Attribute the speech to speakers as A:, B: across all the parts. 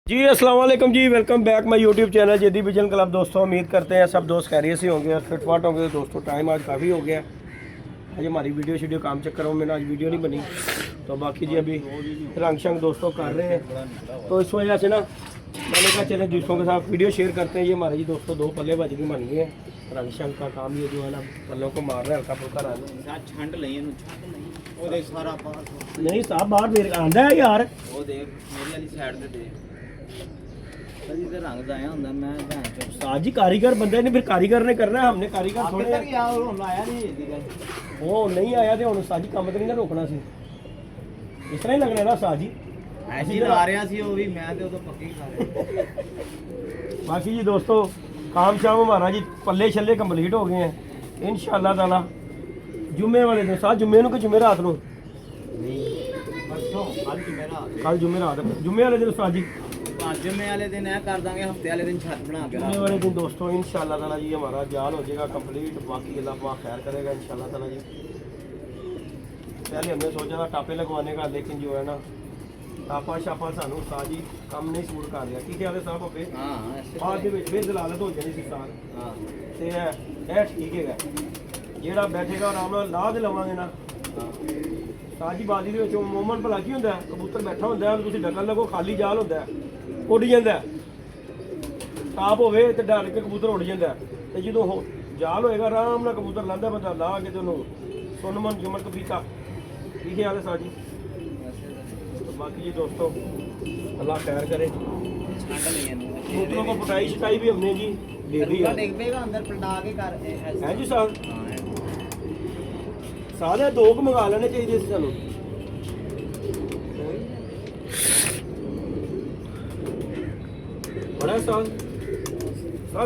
A: जी अस्सलाम वालेकुम जी, welcome back my YouTube channel जेदी विजन क्लब। दोस्तों उम्मीद करते हैं सब दोस्त खैरियत से होंगे और फिटफाट होंगे। दोस्तों टाइम आज काफ़ी हो गया, आज हमारी वीडियो काम चक्कर में आज वीडियो नहीं बनी, तो बाकी जी अभी रंग शंग दोस्तों कर रहे हैं, तो इस वजह से ना मैंने कहा चले दोस्तों के साथ वीडियो शेयर करते हैं। ये हमारे जी दोस्तों 2 पल्ले भाजी बन गए हैं। रंग शंग का काम ये जो है ना पल्लों को मार रहा है, हल्का फुल्का रंग नहीं साहब बाहर मेरे आंदा है यार।
B: ਉਹ ਦੇਖ ਮੇਰੀ ਵਾਲੀ ਸਾਈਡ ਤੇ ਦੇ ਅਜੀ ਤੇ ਰੰਗ ਜਾਇਆ ਹੁੰਦਾ ਮੈਂ ਭੈਣ ਚੋ
A: उस्ताद जी कारीगर बंदे ने फिर कारीगर ने करना है, हमने कारीगर थोड़े
B: ਤੱਕ ਆ ਹੁਣ ਆਇਆ ਨਹੀਂ ਇਹਦੀ ਗੱਲ
A: वो नहीं आया तो हम उस्ताद जी काम तो नहीं ना रोकना सी, इस तरह ही लगना है ना उस्ताद जी।
B: ਐਸੀ ਲਾ ਰਿਹਾ ਸੀ ਉਹ ਵੀ ਮੈਂ ਤੇ ਉਦੋਂ ਪੱਕੀ ਖਾ ਰਿਹਾ
A: बाकी जी दोस्तों काम शाम हमारा जी पल्ले छल्ले कंप्लीट हो गए हैं इंशाअल्लाह ताला। जुम्मे वाले दिन साथ जुम्मे को जुम्मे रात को
B: ਪਰਸੋਂ ਅੱਜ ਮੇਰਾ
A: कल जुम्मे रात जुम्मे वाले दिन उस्ताद जी
B: ਜੁਮੇ ਵਾਲੇ ਦਿਨ ਇਹ ਕਰ ਦਾਂਗੇ ਹਫਤੇ ਵਾਲੇ ਦਿਨ ਛੱਤ बना के
A: जुम्मे वाले दिन दोस्तों इंशाअल्लाह ताला जी हमारा जाल हो जाएगा कंप्लीट। बाकी अल्लाह पाक खैर करेगा इंशाअल्लाह ताला जी। पहले हमने सोचा था टापे लगवाने का, लेकिन जो है ना टापा शापा सानू उस्ताद जी काम नहीं सूट कर लिया। की ख्याल है साहब अपने
B: ਹਾਂ ਐਸੇ
A: ਬਾਅਦ ਦੇ ਵਿੱਚ ਫਿਰ ਜ਼ਲਾਲਤ ਹੋ ਜਾਣੀ ਸੀ ਸਾਰ
B: ਹਾਂ
A: ਤੇ ਇਹ ਠੀਕ ਹੈਗਾ। ਜਿਹੜਾ ਬੈਠੇਗਾ ਆਰਾਮ ਨਾਲ ਲਾਹ ਦੇ ਲਵਾਂਗੇ ਨਾ ਸਾਜੀ ਬਾਜੀ ਦੇ ਵਿੱਚ ਮੂਮੈਂਟ ਭਲਾ ਕੀ ਹੁੰਦਾ, ਕਬੂਤਰ ਬੈਠਾ ਹੁੰਦਾ ਹੈ, ਤੁਸੀਂ ਢੱਕਣ ਲੱਗੋ ਖਾਲੀ ਜਾਲ ਹੁੰਦਾ ਉੱਡ ਜਾਂਦਾ, ਟਾਪ ਹੋਵੇ ਤੇ ਡਰ ਕੇ ਕਬੂਤਰ ਉੱਡ ਜਾਂਦਾ, ਤੇ ਜਦੋਂ ਜਾਲ ਹੋਏਗਾ ਆਰਾਮ ਨਾਲ ਕਬੂਤਰ ਲਾਂਦਾ ਬੰਦਾ ਲਾ ਕੇ ਤੇ ਉਹਨੂੰ ਸੁਨਮਨ ਜੁਮਨ ਕਪੀਤਾ। ਕੀ ਖਿਆਲ ਹੈ ਸਾਜੀ? बाकी जी दोस्तों अल्लाह खैर करे।
B: ਛੱਡ ਲਈ ਇਹਨੂੰ
A: कबूतरों को पटाई शटाई भी हमने जी दे दी है।
B: ਡਿੱਗ ਪਏਗਾ ਅੰਦਰ ਪਲਟਾ ਕੇ ਕਰ
A: है जी साहब, सारे 2 ਕੁ ਮੰਗਾ ਲੈਣੇ ਚਾਹੀਦੇ ਸੀ ਸਾਨੂੰ। बड़ा साल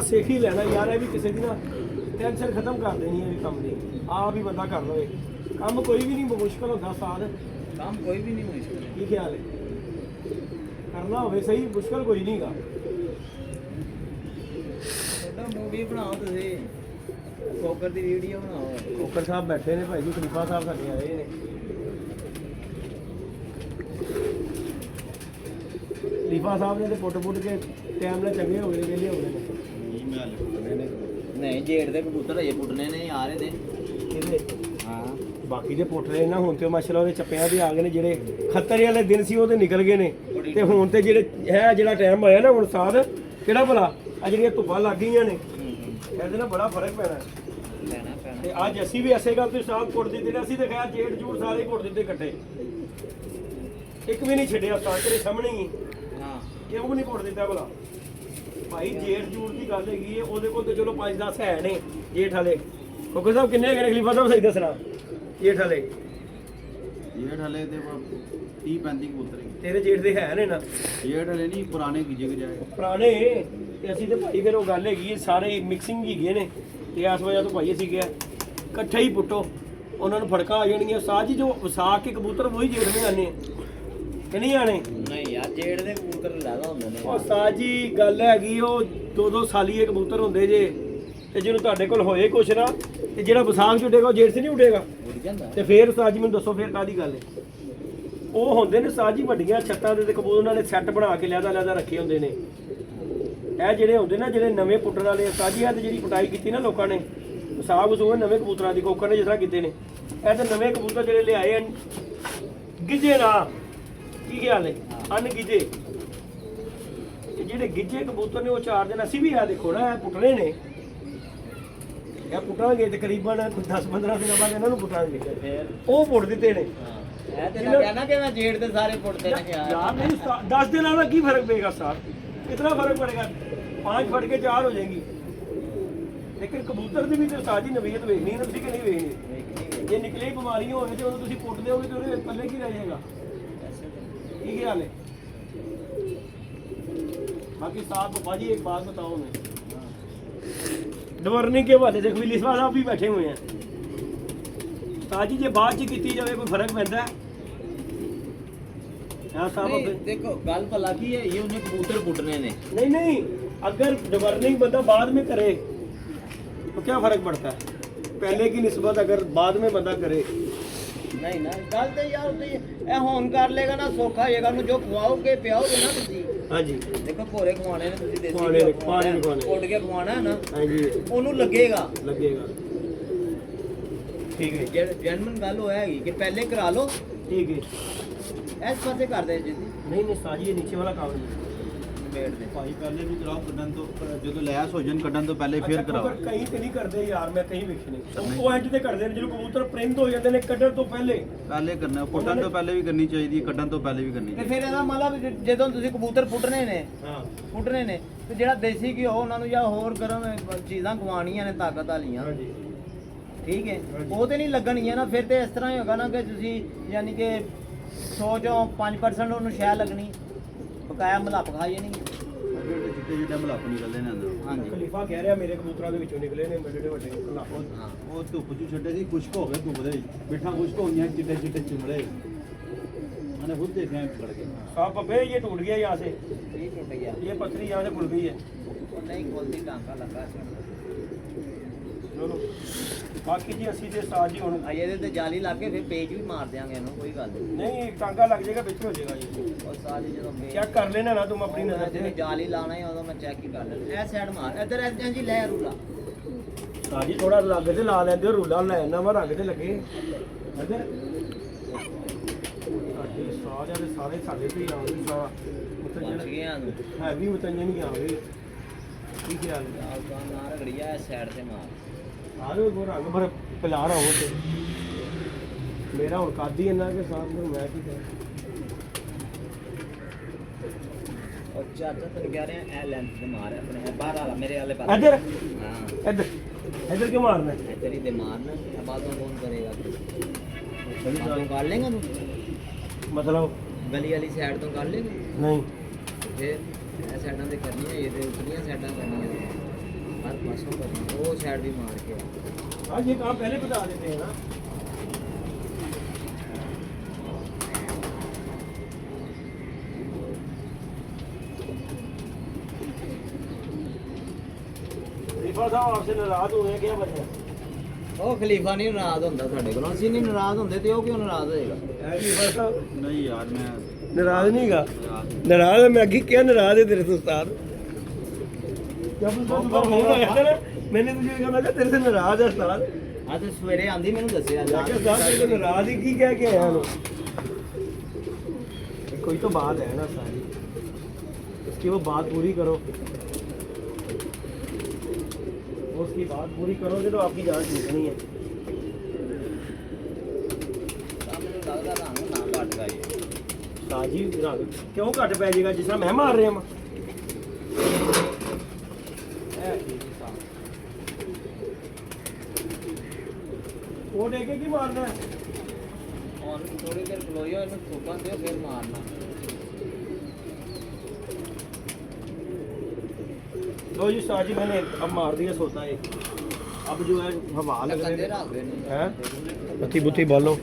A: ਸਿੱਖ ਹੀ ਲੈਣਾ ਯਾਰ, ਇਹ ਵੀ ਕਿਸੇ ਦੀ ਨਾ ਟੈਨਸ਼ਨ ਖਤਮ ਕਰ ਦੇਣੀ ਹੈ ਵੀ ਕੰਮ ਦੀ, ਆਪ ਹੀ ਬੰਦਾ ਕਰ ਲਵੇ ਕੰਮ। ਕੋਈ ਵੀ ਨਹੀਂ ਮੁਸ਼ਕਲ ਹੁੰਦਾ ਸਾਲ,
B: ਕੰਮ ਕੋਈ ਵੀ ਨਹੀਂ ਮੁਸ਼ਕਲ
A: ਕੀ ਖਿਆਲ ਹੈ? ਕਰਨਾ ਹੋਵੇ ਸਹੀ, ਮੁਸ਼ਕਲ ਕੋਈ ਨਹੀਂਗਾ।
B: ਛੋਟਾ ਮੂਵੀ ਬਣਾਓ ਤੁਸੀਂ, ਕੋਕਰ ਦੀ ਵੀਡੀਓ ਬਣਾਓ।
A: ਕੋਕਰ ਸਾਹਿਬ ਬੈਠੇ ਨੇ ਭਾਈ ਜੀ, ਖਲੀਫਾ ਸਾਹਿਬ ਸਾਡੇ ਆਏ ਨੇ। ਖਲੀਫਾ ਸਾਹਿਬ ਨੇ ਤੇ ਪੁੱਟ ਕੇ ਟਾਈਮ ਨਾਲ ਚੰਗੇ ਹੋ ਗਏ, ਵਿਹਲੇ ਹੋ ਗਏ ਨੇ।
B: ਨਹੀਂ ਜੇੜ ਦੇ ਕਬੂਤਰ ਅਜੇ ਪੁੱਟਨੇ ਨੇ ਯਾਰ ਇਹਦੇ
A: ਇਹਦੇ
B: ਹਾਂ
A: ਬਾਕੀ ਦੇ ਪੁੱਟ ਰਹੇ ਨਾ ਹੁਣ ਤੇ ਮਾਸ਼ਾਅੱਲਾ ਉਹਦੇ ਚੱਪਿਆਂ ਦੇ ਆ ਗਏ ਨੇ। ਜਿਹੜੇ ਖਤਰੇ ਵਾਲੇ ਦਿਨ ਸੀ ਉਹ ਤੇ ਨਿਕਲ ਗਏ ਨੇ, ਤੇ ਹੁਣ ਤੇ ਜਿਹੜੇ ਹੈ ਜਿਹੜਾ ਟਾਈਮ ਆਇਆ ਨਾ ਹੁਣ ਸਾਧ ਕਿਹੜਾ ਭਲਾ ਆ ਜਿਹੜੀਆਂ ਧੁੱਪਾਂ ਲੱਗ ਗਈਆਂ ਨੇ ਇਹਦੇ ਨਾਲ ਬੜਾ ਫਰਕ ਪੈਣਾ
B: ਲੈਣਾ ਪੈਣਾ।
A: ਤੇ ਅੱਜ ਅਸੀਂ ਵੀ ਐਸੇ ਗੱਲ ਤੇ ਸਾਧ ਪੁੱਟ ਦਿੱਤੇ ਨੇ। ਅਸੀਂ ਤੇ ਖੈਰ ਜੇੜ ਜੂੜ ਸਾਰੇ ਪੁੱਟ ਦਿੱਤੇ ਇਕੱਠੇ, ਇੱਕ ਵੀ ਨਹੀਂ ਛੱਡਿਆ ਸਾਧ ਤੇਰੇ ਸਾਹਮਣੇ ਹੀ।
B: ਹਾਂ
A: ਕਿਉਂ ਵੀ ਨਹੀਂ ਪੁੱਟ ਦਿੱਤਾ ਭਲਾ ਭਾਈ? ਜੇਠ ਜੂੜ ਦੀ ਗੱਲ ਹੈਗੀ ਹੈ, ਉਹਦੇ ਕੋਲ ਤੇ ਚਲੋ 5-10 ਹੈ ਨੇ ਜੇਠ ਵਾਲੇ। ਕੋਕਰ ਸਾਹਿਬ ਕਿੰਨੇ ਹੈਗੇ ਨੇ ਖਲੀਫਾ ਸਾਹਿਬ ਸਹੀ ਦੱਸਣਾ ਜੇਠ ਵਾਲੇ?
B: ਜੇੜ ਹਲੇ ਤੇ 30-35 ਕਬੂਤਰ
A: ਤੇਰੇ ਜੇਠ ਦੇ ਹੈ ਨੇ ਨਾ?
B: ਜੇੜ ਹਲੇ ਨਹੀਂ ਪੁਰਾਣੇ ਕੀ ਜਗ ਜਾਏ
A: ਪੁਰਾਣੇ ਤੇ ਅਸੀਂ ਤੇ ਭਾਈ ਫਿਰ ਉਹ ਗੱਲ ਹੈਗੀ ਹੈ ਸਾਰੇ ਮਿਕਸਿੰਗ ਹੀ ਗਏ ਨੇ, ਤੇ ਇਸ ਵਜ੍ਹਾ ਤੋਂ ਭਾਈ ਅਸੀਂ ਕਿਹਾ ਇਕੱਠੇ ਹੀ ਪੁੱਟੋ, ਉਹਨਾਂ ਨੂੰ ਫੜਕਾਂ ਆ ਜਾਣਗੀਆਂ। ਸਾਹ ਜੀ ਜੋ ਵਸਾ ਕੇ ਕਬੂਤਰ ਉਹੀ ਜੇਠ ਨਹੀਂ ਆਣੇ ਕਿ ਨਹੀਂ ਆਣੇ?
B: ਨਹੀਂ ਯਾਰ ਜੇੜ ਦੇ ਕਬੂਤਰ ਜ਼ਿਆਦਾ ਹੁੰਦੇ ਨੇ।
A: ਉਹ ਸਾਹ ਜੀ ਗੱਲ ਹੈਗੀ, ਉਹ 2-2 ਸਾਲੀਏ ਕਬੂਤਰ ਹੁੰਦੇ ਜੇ, ਤੇ ਜਿਹਨੂੰ ਤੁਹਾਡੇ ਕੋਲ ਹੋਏ ਕੁਛ ਨਾ, ਤੇ ਜਿਹੜਾ ਵਿਸਾਖ ਚ ਉੱਡੇਗਾ ਉਹ ਜੇਠ 'ਚ ਨਹੀਂ ਉੱਡੇਗਾ।
B: ਉੱਡ ਜਾਂਦਾ
A: ਤੇ ਫੇਰ ਉਸਤਾਦ ਜੀ ਮੈਨੂੰ ਦੱਸੋ ਫੇਰ ਕਾਹਦੀ ਗੱਲ ਹੈ? ਉਹ ਹੁੰਦੇ ਨੇ ਉਸਤਾਦ ਜੀ ਵੱਡੀਆਂ ਛੱਤਾਂ ਦੇ ਤੇ ਕਬੂਤਰ ਉਹਨਾਂ ਨੇ ਸੈੱਟ ਬਣਾ ਕੇ ਲਿਆਦਾ ਰੱਖੇ ਹੁੰਦੇ ਨੇ। ਇਹ ਜਿਹੜੇ ਹੁੰਦੇ ਨਾ ਜਿਹੜੇ ਨਵੇਂ ਪੁੱਟਣ ਵਾਲੇ ਉਸਤਾਦ ਜੀ, ਆ ਤੇ ਜਿਹੜੀ ਪਟਾਈ ਕੀਤੀ ਨਾ ਲੋਕਾਂ ਨੇ ਵਿਸਾਖ ਵਸੂਖ ਨਵੇਂ ਕਬੂਤਰਾਂ ਦੀ ਕੋਕਰ ਨੇ ਜਿਸ ਤਰ੍ਹਾਂ ਕੀਤੇ ਨੇ, ਇਹ ਤੇ ਨਵੇਂ ਕਬੂਤਰ ਜਿਹੜੇ ਲਿਆਏ ਹਨ ਗਿੱਜੇ ਨਾ। ਕੀ ਖਿਆਲ ਹੈ? ਗਿੱਜੇ ਜਿਹੜੇ ਗਿੱਜੇ ਕਬੂਤਰ ਨੇ ਉਹ 4 ਦਿਨ ਅਸੀਂ ਵੀ ਆ ਦੇਖੋ ਨਾ ਇਹ ਪੁੱਟਣੇ ਨੇ, ਇਹ ਪੁੱਟਾਂਗੇ ਤਕਰੀਬਨ 10-15 ਦਿਨਾਂ ਬਾਅਦ ਇਹਨਾਂ ਨੂੰ ਪੁੱਟਾਂਗੇ, ਉਹ ਪੁੱਟ ਦਿੱਤੇ ਨੇ।
B: ਇਹ ਤੇ ਲੱਗਿਆ ਨਾ ਕਿ ਮੈਂ ਜੇੜ ਦੇ ਸਾਰੇ ਪੁੱਟਦੇ ਨੇ
A: यार नहीं 10 दिन आना की फर्क पड़ेगा साहब? कितना फर्क पड़ेगा? 5 फट के 4 हो जाएगी। लेकिन कबूतर की भी तो साजी नवीयत वेखनी ना, कि नहीं वेखनी? जे निकले बीमारियां होने तो तुम पुट दोगे तो उन्हें पल्ले की रह जाएगा। ठीक है हाल है। बाकी साहब भाजी एक बात बताओ, मैं गवर्निंग के हवाले से खलीफा साहब भी बैठे हुए हैं। साजी जे बाद च की जाए कोई फर्क पैदा है? हाँ साहब
B: देखो गल भला की है, ये उन्हें कबूतर पुटने ने।
A: नहीं अगर गवर्निंग बंदा बाद में करे तो क्या फर्क पड़ता है? पहले की निस्बत अगर बाद में बंदा करे
B: ਨਹੀਂ ਨਾ ਗੱਲ ਤੇ ਯਾਰ ਉਹਦੀ ਇਹ ਹੁਣ ਕਰ ਲੇਗਾ ਨਾ ਸੌਖਾ ਹੋਏਗਾ ਉਹਨੂੰ ਜੋ ਖਵਾਓਗੇ ਪਿਆਓਗੇ ਨਾ ਤੁਸੀਂ
A: ਹਾਂਜੀ
B: ਦੇਖੋ ਭੋਰੇ ਖਵਾਣੇ ਨੇ ਤੁਸੀਂ ਦੇਸੀ
A: ਖਵਾਉਣੇ ਨੇ, ਪਾਣੀ ਨਹੀਂ ਖਵਾਉਣੇ।
B: ਉੱਡ ਕੇ ਖਵਾਣਾ ਹੈ ਨਾ
A: ਹਾਂਜੀ
B: ਉਹਨੂੰ ਲੱਗੇਗਾ
A: ਲੱਗੇਗਾ। ਠੀਕ ਹੈ
B: ਜੈਨੂਇਨ ਗੱਲ ਹੋਇਆ ਹੈਗੀ ਕਿ ਪਹਿਲੇ ਕਰਾ ਲਓ
A: ਠੀਕ ਹੈ।
B: ਇਸ ਪਾਸੇ ਕਰਦੇ ਜੀ
A: ਨਹੀਂ ਨਹੀਂ ਸਾਜੀ ਇਹ ਨੀਚੇ ਵਾਲਾ ਕੰਮ ਨਹੀਂ
B: ਮੇੜ ਦੇ
C: ਭਾਈ ਪਹਿਲੇ ਵੀ ਕਰਾਓ ਕੱਢਣ ਤੋਂ ਜਦੋਂ ਲੈਸ ਹੋ ਜਾਣ ਕੱਢਣ ਤੋਂ ਪਹਿਲੇ ਫਿਰ
A: ਅੱਛਾ,
C: ਕਰਾਓ।
A: ਪਰ ਕਈ ਤੇ ਨਹੀਂ ਕਰਦੇ ਯਾਰ, ਮੈਂ ਕਈ ਵੇਖੇ ਨੇ ਉਹ ਇੰਜ ਤੇ ਕਰਦੇ ਨੇ ਜਦੋਂ ਕਬੂਤਰ ਪ੍ਰਿੰਦ ਹੋ ਜਾਂਦੇ ਨੇ ਕੱਢਣ ਤੋਂ ਪਹਿਲੇ।
C: ਪਹਿਲੇ ਕਰਨਾ, ਕੱਢਣ ਤੋਂ ਪਹਿਲੇ ਵੀ ਕਰਨੀ ਚਾਹੀਦੀ ਹੈ, ਕੱਢਣ ਤੋਂ ਪਹਿਲੇ ਵੀ ਕਰਨੀ
B: ਤੇ
C: ਚਾਹੀਦੀ
B: ਫਿਰ ਇਹਦਾ ਮਤਲਬ ਜਦੋਂ ਤੁਸੀਂ ਕਬੂਤਰ ਫੁੱਟਣੇ ਨੇ ਤੇ ਜਿਹੜਾ ਦੇਸੀ ਘਿਓ ਉਹਨਾਂ ਨੂੰ ਜਾਂ ਹੋਰ ਗਰਮ ਚੀਜ਼ਾਂ ਖਵਾਉਣੀਆਂ ਨੇ ਤਾਕਤ ਵਾਲੀਆਂ
A: ਹਾਂਜੀ
B: ਠੀਕ ਹੈ ਉਹ ਤੇ ਨਹੀਂ ਲੱਗਣਗੀਆਂ ਨਾ। ਫਿਰ ਤੇ ਇਸ ਤਰ੍ਹਾਂ ਹੀ ਹੋਗਾ ਨਾ ਕਿ ਤੁਸੀਂ ਯਾਨੀ ਕਿ 100 ਚੋਂ 5% ਉਹਨੂੰ ਸ਼ੈ ਲੱਗਣੀ ਬਕਾਇਆ ਮਲੱਪ ਖਾਈਏ ਨਹੀਂ।
C: ਹੈ। ਚਿੱਟੇ ਚਿੱਟੇ ਮਲਾਪ ਨਿਕਲਦੇ ਨੇ ਅੰਦਰ।
B: ਹਾਂਜੀ
A: ਖਲੀਫਾ ਕਹਿ ਰਿਹਾ ਮੇਰੇ ਕਬੂਤਰਾਂ ਦੇ ਵਿੱਚੋਂ ਨਿਕਲੇ ਨੇ ਵੱਡੇ ਵੱਡੇ ਖਲਾਫ।
B: ਹਾਂ
C: ਉਹ ਧੁੱਪ ਚ ਛੱਡੇ ਸੀ, ਖੁਸ਼ਕ ਹੋ ਗਏ ਧੁੱਪ ਦੇ ਵਿੱਚ, ਬਿੱਠਾਂ ਖੁਸ਼ਕ ਹੋ ਗਈਆਂ, ਚਿੱਟੇ ਚਿੱਟੇ ਚਿਮੜੇ। मैंने खुद देखे हैं पकड़ के।
A: साहब पपे ये टूट गया यहाँ से,
B: ये टूट गया
A: ये पथरी यहाँ से खुल गई है।
B: वो नहीं खोलती टांका लगा
A: चलो बाकी जी 80 ਦੇ ਸਾਜ ਹੀ ਹੁਣ
B: ਇਹਦੇ ਤੇ ਜਾਲੀ ਲਾ ਕੇ ਫਿਰ ਪੇਜ ਵੀ ਮਾਰ ਦਿਆਂਗੇ ਇਹਨੂੰ ਕੋਈ ਗੱਲ ਨਹੀਂ।
A: ਨਹੀਂ ਟਾਂਗਾ ਲੱਗ ਜਾਏਗਾ ਵਿੱਚ ਹੋ ਜਾਏਗਾ ਜੀ।
B: ਉਹ ਸਾਜ ਜਦੋਂ ਪੇਜ
A: ਚੈੱਕ ਕਰ ਲੈਣਾ ਨਾ ਤੁਮ ਆਪਣੀ ਨਜ਼ਰ
B: ਤੇ
A: ਤੇ।
B: ਜਾਲੀ ਲਾਣਾ ਹੀ ਉਦੋਂ ਮੈਂ ਚੈੱਕ ਹੀ ਕਰ ਲੈਣਾ। ਇਹ ਸਾਈਡ ਮਾਰ ਇੱਧਰ ਐਂ ਜੀ ਲੈ ਰੂਲਾ
A: ਸਾਜੀ ਥੋੜਾ ਲੱਗ ਤੇ ਲਾ ਲੈਂਦੇ ਹੋ, ਰੂਲਾ ਲੈ ਨਾ ਵਾ ਰੰਗ ਤੇ ਲੱਗੇ ਇੱਧਰ। ਸਾਡੇ ਸਾਰਿਆਂ ਦੇ ਸਾਰੇ ਸਾਡੇ ਤੇ ਆਉਂਦੇ ਸਾ
B: ਪਹੁੰਚ
A: ਮਤਲਬ
B: ਗਏ ਆ ਨੂੰ
A: ਹੈਵੀ ਮਤੰਜਨ ਨਹੀਂ ਆਵੇ। ਕੀ ਖਿਆਲ ਹੈ?
B: ਆਹ ਨਾ ਰਗੜੀਆ ਇਸ ਸਾਈਡ ਤੇ ਮਾਰ
A: ਆਰੇ ਉਹ ਰੰਗ ਭਰ ਪਿਲਾ ਰਹਾ ਹੋ ਤੇ ਮੇਰਾ ਹੁਣ ਕਾਦੀ ਇੰਨਾ ਕਿ ਸਾਥ ਨੂੰ ਮੈਂ ਕੀ ਕਰਾਂ।
B: और चाचा तो कह रहे हैं ए लेंथ से मार अपने बाहर वाला मेरे वाले पास
A: इधर
B: हां
A: ਇੱਧਰ ਇੱਧਰ ਕਿਉਂ ਮਾਰਨਾ ਹੈ?
B: तेरी दे मारना बातों कौन करेगा बातों कर लेगा तू
A: मतलब
B: गली वाली साइड तो कर लेगा
A: नहीं
B: फिर ए साइडां ते करनी है ये ते उतरियां साइडां करनी है हर पासों करनी है। वो साइड भी मार के
A: आज ये काम पहले बता देते हैं ना। खलीफा साहब आपसे नाराज हुए हैं, क्या वजह?
B: ਉਹ ਖਲੀਫਾ ਨਹੀਂ ਨਾਰਾਜ਼ ਹੁੰਦਾ ਸਾਡੇ ਕੋਲੋਂ ਅਸੀਂ ਨਹੀਂ ਨਾਰਾਜ਼ ਹੁੰਦੇ ਤੇ ਉਹ ਕਿਉਂ ਨਾਰਾਜ਼ ਹੋਏਗਾ
A: खलीफा साहब
C: नहीं यार मैं
A: नाराज नहीं गा नाराज है। मैं आगे क्या नाराज है तेरे से उस्ताद? जब उसका सुबह फोन आया था ना मैंने तुझे कहा मैं कहा तेरे से नाराज है उस्ताद।
B: ਆ ਤੇ ਸਵੇਰੇ ਆਂਦੀ ਮੈਨੂੰ ਦੱਸਿਆ
A: मैं कहा उस्ताद तेरे से नाराज ही की कह के आया हूँ। कोई तो बात है ना सारी, उसकी वो बात पूरी करो। उसकी बात पूरी करोगे तो आपकी जान छूटनी है।
B: ਮੈਨੂੰ ਲੱਗਦਾ ਤੁਹਾਨੂੰ ਨਾ ਘਟ ਗਈ
A: साजी रंग क्यों घट पै जाएगा जिस तरह मैं मार रहा हूँ। वो देखे की मारना है?
B: ਹੁਣ ਥੋੜੀ ਦੇਰ ਖਲੋਇਓ ਇਹਨੂੰ ਸੁੱਕਣ ਦਿਓ ਫਿਰ ਮਾਰਨਾ
A: लो जी साजी मैंने अब मार दिया सोता है। अब जो है हवा लग
B: ਕੰਦੇ
A: रहे
B: ਰੱਖ ਦੇ ਨੇ
A: हैं बत्ती बुत्ती बालो।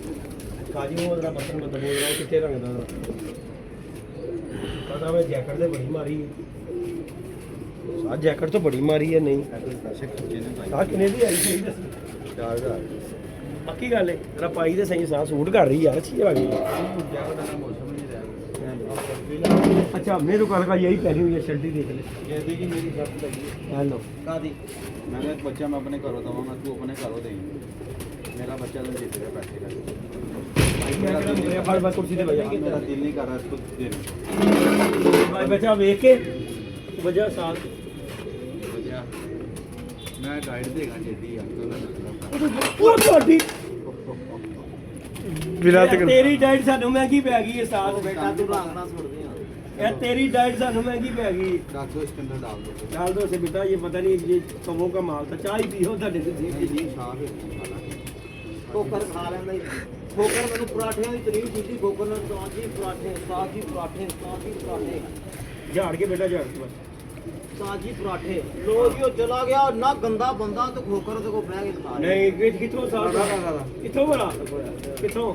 A: साजी वो जरा बर्तन बदल बोल रहा है कितने रंग का पता मैं जैकेट से बड़ी मारी है। साज जैकेट तो बड़ी मारी है नहीं
C: पैसे खर्चे ने भाई
A: साज कितने दी आई सही दस
C: 4000
A: पक्की गल है जरा पाई तो सही साज सूट कर रही यार अच्छी लग रही है।
C: जैकेट का मौसम नहीं रहा।
A: अच्छा मेरे को का यही पहनी हुई है शर्टी देख ले।
C: ये देखिए मेरी शर्त लगी है।
A: हेलो
B: ਕਾਦੀ
C: मैंने एक बच्चा मैं अपने घरों दूंगा, तू अपने घरों देंगे। मेरा बच्चा तो जीत गया पैसे का।
A: भाई कुर्सी दे भैया
C: मेरा दिल नहीं कर रहा इसको देने।
A: भाई बच्चा वेख के वजह साथ
C: बच्चा मैं गाइड देगा जेडी यार तो ना
A: ਉਹ ਤੁਹਾਡੀ
C: बिना
A: ਤੇਰੀ ਡਾਈਟ ਸਾਨੂੰ ਮਹਿੰਗੀ ਪੈ ਗਈ ਹੈ ਸਾਥ
B: ਬੇਟਾ ਤੂੰ ਰੰਗ ਨਾ ਸੁੱਟਦੇ ਆ
A: ਇਹ तेरी डाइट ਸਾਨੂੰ महंगी पै गई।
C: डाल दो इसके अंदर डाल दो।
A: डाल दो से बेटा ये पता नहीं ये कमों का माल था चाय पियो ਤੁਹਾਡੇ ਤੇ
C: ये जी साफ है मसाला।
B: ਠੋਕਰ ਖਾ ਲੈਂਦਾ ਹੀ ਠੋਕਰ ਮੈਨੂੰ ਪਰਾਠਿਆਂ ਦੀ ਤਰੀਫ ਕੀਤੀ ਠੋਕਰ ਨਾਲ ਸਾਜੀ ਪਰਾਠੇ ਸਾਜੀ ਪਰਾਠੇ ਸਾਜੀ ਪਰਾਠੇ
A: झाड़ के बेटा झाड़ के बस
B: ਸਾਜੀ ਪਰਾਠੇ ਲੋ ਜੀ ਉਹ ਚਲਾ ਗਿਆ ਨਾ ਗੰਦਾ ਬੰਦਾ ਤੇ ਠੋਕਰ ਤੇ ਕੋ ਬਹਿ ਕੇ ਖਾ ਲਿਆ।
A: नहीं किथों साथ किथों बड़ा किथों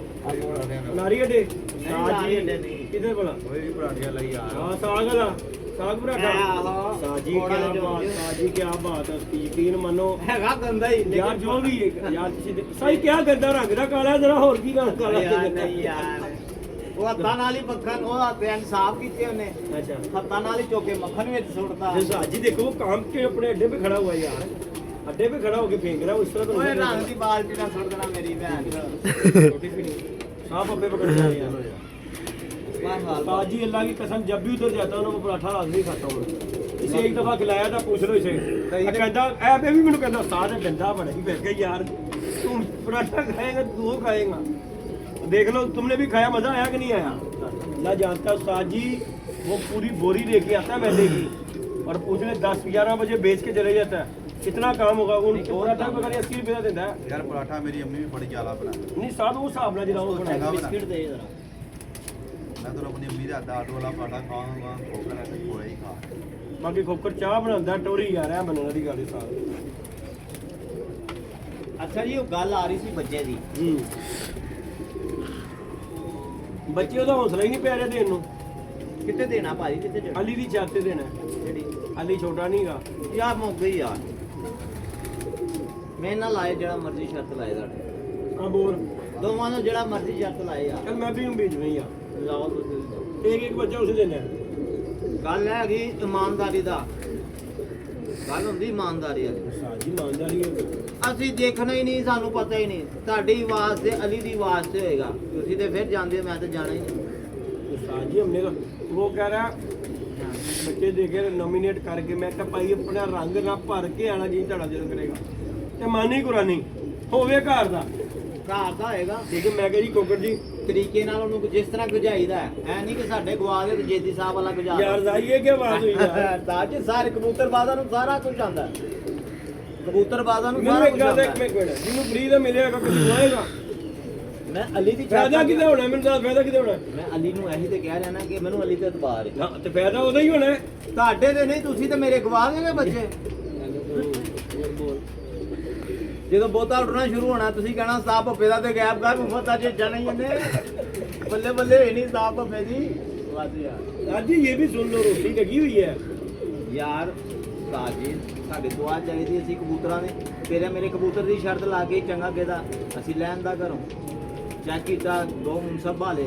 A: नारी अड्डे
B: ਨਾਰੀ ਅੱਡੇ ਨਹੀਂ।
A: किधर बड़ा
C: वही पराठियां लाई यार।
A: हां साग वाला ਸਾਗ ਪਰਾਠਾ
B: ਆਹੋ।
A: ਸਾਜੀ
B: ਥੋੜ੍ਹਾ
A: ਕੀ
B: ਜਿਹਾ
A: ਬਾਤ,
B: ਜੋ-
A: ਸਾਜੀ ਕੀ ਬਾਤ ਹੈ, ਯਕੀਨ ਮੰਨੋ
B: ਹੈਗਾ ਗੰਦਾ ਹੀ
A: ਯਾਰ ਜੋ ਵੀ ਹੈ, ਯਾਰ ਤੁਸੀਂ ਸਾਈ ਕਿਆ ਗੰਦਾ ਰੰਗ ਦਾ ਕਾਲਾ ਜਰਾ ਹੋਰ ਕੀ ਗੱਲ ਕਾਲਾ
B: ਯਾਰ ਨਹੀਂ ਯਾਰ ਉਹ ਹੱਥਾਂ ਨਾਲ ਹੀ ਮੱਖਣ ਉਹ ਹੱਥਾਂ ਸਾਫ਼ ਕੀਤੇ ਉਹਨੇ
A: ਅੱਛਾ
B: ਹੱਥਾਂ ਨਾਲ ਹੀ ਚੋਕੇ ਮੱਖਣ ਵਿੱਚ ਸੁੱਟਦਾ
A: ये साजी देखो वो काम के अपने अड्डे पे खड़ा हुआ है यार, अड्डे पे खड़ा होके फेंक रहा है, उस तरह तो
B: ਓਏ
A: नहीं
B: ਰੰਗ
A: करना।
B: ਦੀ ਬਾਲਟੀ ਨਾਲ ਸੁੱਟ ਦੇਣਾ ਮੇਰੀ ਭੈਣ ਚੋ।
A: रोटी भी नहीं सांप अपने पकड़ के आए यार।
B: ਬਸ ਹਾਲ
A: साजी अल्लाह की कसम जब भी उधर जाता हूँ ना, वो पराठा लाजमी खाता हूँ मैं। इसे एक दफा खिलाया था, पूछ लो इसे कहता ऐ मैं भी मैंने कहता सारा गंदा बना ही बैठ गया यार, तुम पराठा खाएगा तू वो खाएगा, देख लो तुमने भी खाया, मजा आया कि नहीं आया? अल्लाह जानता साजी वो पूरी बोरी लेके आता है मैदे की और पूछने 10-11 बजे बेच के चले जाता है, कितना काम होगा उन पराठा को अगर 80 रुपये का देता है
C: यार पराठा मेरी अम्मी भी बड़ी ज्यादा बनाती
A: नहीं साथ वो हिसाब ना जनाओ बनाएगा
B: ਬਿਸਕਿਟ ਦੇ ਜਰਾ
C: मैं तो अपनी अम्मी का आटा वाला पराठा खाऊंगा खोखर ऐसे थोड़ा ही खा
A: बाकी खोकर चाह बनाता टोरी यार है बनने की गल साथ
B: ਅੱਛਾ ਜੀ ਉਹ ਗੱਲ ਆ ਰਹੀ ਸੀ ਬੱਚੇ ਦੀ
A: ਬੱਚੇ ਉਹਦਾ ਹੌਸਲਾ ਹੀ ਨਹੀਂ ਪਿਆ ਰਿਹਾ ਦੇਣ ਨੂੰ,
B: ਕਿੱਥੇ ਦੇਣਾ ਭਾਜੀ ਕਿੱਥੇ ਦੇਣਾ
A: ਅਲੀ ਦੀ ਛੱਤ ਤੇ ਦੇਣਾ,
B: ਜਿਹੜੀ
A: ਅਲੀ ਛੋਟਾ ਨਹੀਂਗਾ।
B: ਯਾਰ ਮੁੱਕ ਗਈ ਯਾਰ ਮੈਂ ਨਾ ਲਾਏ ਜਿਹੜਾ ਮਰਜ਼ੀ ਸ਼ਰਤ ਲਾਏ ਤੁਹਾਡੇ
A: ਆ ਬੋਲ
B: ਦੋਵਾਂ ਨੂੰ ਜਿਹੜਾ ਮਰਜ਼ੀ ਸ਼ਰਤ ਲਾਏ ਯਾਰ
A: ਚੱਲ ਮੈਂ ਵੀ ਨੂੰ ਭੇਜ ਰਹੀ ਆ,
B: ਲਾਓ ਤੁਸੀਂ ਲਾਓ।
A: ਇੱਕ ਇੱਕ ਬੱਚਾ ਉਸੇ ਦੇਣਾ ਹੈ।
B: ਗੱਲ ਹੈਗੀ ਇਮਾਨਦਾਰੀ ਦਾ ਗੱਲ ਹੁੰਦੀ ਇਮਾਨਦਾਰੀ ਵਾਲੀ
A: ਸਾਜੀ ਇਮਾਨਦਾਰੀ ਹੈ।
B: ਅਸੀਂ ਦੇਖਣਾ ਹੀ ਨਹੀਂ ਸਾਨੂੰ ਪਤਾ ਹੀ ਨਹੀਂ ਤੁਹਾਡੀ ਆਵਾਜ਼ ਤੇ ਅਲੀ ਦੀ ਆਵਾਜ਼ ਤੇ ਹੋਏਗਾ ਤੁਸੀਂ ਤੇ ਫਿਰ ਜਾਂਦੇ ਹੋ, ਮੈਂ ਤਾਂ ਜਾਣਾ ਹੀ ਨਹੀਂ
A: ਸਾਜੀ ਹਮਨੇ ਤਾਂ ਉਹ ਕਹਿ ਰਿਹਾ ਬੱਚੇ ਦੇ ਕੇ ਨੋਮੀਨੇਟ ਕਰਕੇ, ਮੈਂ ਕਿਹਾ ਭਾਈ ਆਪਣਾ ਰੰਗ ਨਾ ਭਰ ਕੇ ਆਣਾ ਜੀ ਤੁਹਾਡਾ ਦਿਲ ਕਰੇਗਾ ਤੇ ਮਾਨੀ ਕੁਰਾਨੀ ਹੋਵੇ ਘਰ ਦਾ
B: ਘਰ ਦਾ ਹੋਏਗਾ
A: ਠੀਕ ਹੈ। ਮੈਂ ਕਿਹਾ ਜੀ ਕੋਕਰ ਜੀ
B: ਤਰੀਕੇ ਨਾਲ ਉਹਨੂੰ ਜਿਸ ਤਰ੍ਹਾਂ ਗੁਜਾਈਦਾ ਹੈ ਐ ਨਹੀਂ ਕਿ ਸਾਡੇ ਗਵਾ ਦੇ ਤੇ ਜੇਦੀ ਸਾਹਿਬ ਵਾਲਾ ਗੁਜਾ
A: ਯਾਰ ਜ਼ਾਈਏ ਕੀ ਆਵਾਜ਼ ਹੋਈ ਯਾਰ
B: ਦਾਜ ਸਾਰੇ ਕਬੂਤਰਬਾਜ਼ਾਂ ਨੂੰ ਸਾਰਾ ਕੁਝ ਆਉਂਦਾ ਕਬੂਤਰਬਾਜ਼ਾਂ ਨੂੰ
A: ਮੈਨੂੰ
B: ਸਾਰਾ
A: ਇੱਕ
B: ਕੁਝ
A: ਗੱਲ
B: ਆਉਂਦਾ
A: ਇੱਕ ਮਿੰਟ ਜਿਹਨੂੰ ਫ੍ਰੀ ਦਾ ਮਿਲੇਗਾ ਕਦੀ ਆਏਗਾ
B: ਮੈਂ ਅਲੀ ਦੀ
A: ਫਾਇਦਾ ਕਿਤੇ ਹੋਣਾ, ਮੈਨੂੰ ਦੱਸ ਫਾਇਦਾ ਕਿਤੇ ਹੋਣਾ?
B: ਮੈਂ ਅਲੀ ਨੂੰ ਇਹੀ ਤੇ ਕਹਿ ਰਿਹਾ ਨਾ ਕਿ ਮੈਨੂੰ ਅਲੀ ਤੇ ਇਤਬਾਰ ਹੈ
A: ਨਾ ਤੇ ਫਾਇਦਾ ਉਹਦਾ ਹੀ ਹੋਣਾ ਹੈ।
B: ਤੁਹਾਡੇ ਤੇ ਨਹੀਂ ਤੁਸੀਂ ਤੇ ਮੇਰੇ ਗਵਾ ਦੇਗੇ ਬੱਚੇ ਜਦੋਂ ਬਹੁਤਾ ਉੱਠਣਾ ਸ਼ੁਰੂ ਹੋਣਾ ਤੁਸੀਂ ਕਹਿਣਾ ਸਾਹ ਭੱਪੇ ਦਾ ਤੇ ਗੈਪ ਗਾ ਮੁਫਤਾ ਚ ਜਾਣਾ ਹੀ ਇਹਨੇ ਬੱਲੇ ਬੱਲੇ ਹੋਈ ਨਹੀਂ ਸਾਹ ਭੱਪੇ ਦੀ ਬਸ ਯਾਰ
A: ਅੱਜ ये भी सुन लो, रोटी लगी हुई है।
B: ਯਾਰ ਸਾਜੀ ਸਾਡੇ ਦੁਆ ਚਾਹੀਦੀ ਅਸੀਂ ਕਬੂਤਰਾਂ ਨੇ ਤੇਰੇ ਮੇਰੇ ਕਬੂਤਰ ਦੀ ਸ਼ਰਤ ਲਾ ਕੇ ਚੰਗਾ ਕਿਹਦਾ ਅਸੀਂ ਲੈਣ ਦਾ ਘਰੋਂ ਚੈੱਕ ਕੀਤਾ ਦੋ ਮੁਨਸਬ ਵਾਲੇ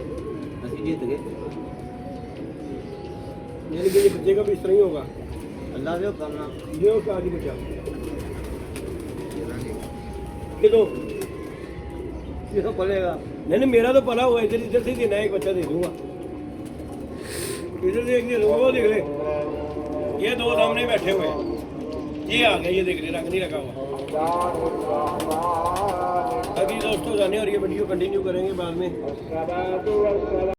B: ਅਸੀਂ ਜਿੱਤ ਗਏ
A: मेरे लिए बच्चे का भी इस तरह ही होगा,
B: ਅੱਲਾ ਦੇ ਹੁਕਮ ਨਾਲ
A: ये उसका आगे बचा कितो
B: ਕਿਹੋ ਬੋਲੇਗਾ
A: नहीं नहीं मेरा तो पला हुआ, इधर से ही देना है, एक बच्चा दे दूंगा, इधर से एक दे दूंगा, वो देख ले ये दो सामने बैठे हुए हैं, ये आ गया, ये देख ले रंग नहीं लगा हुआ। अभी दोस्तों जाने और ये वीडियो कंटिन्यू करेंगे बाद में।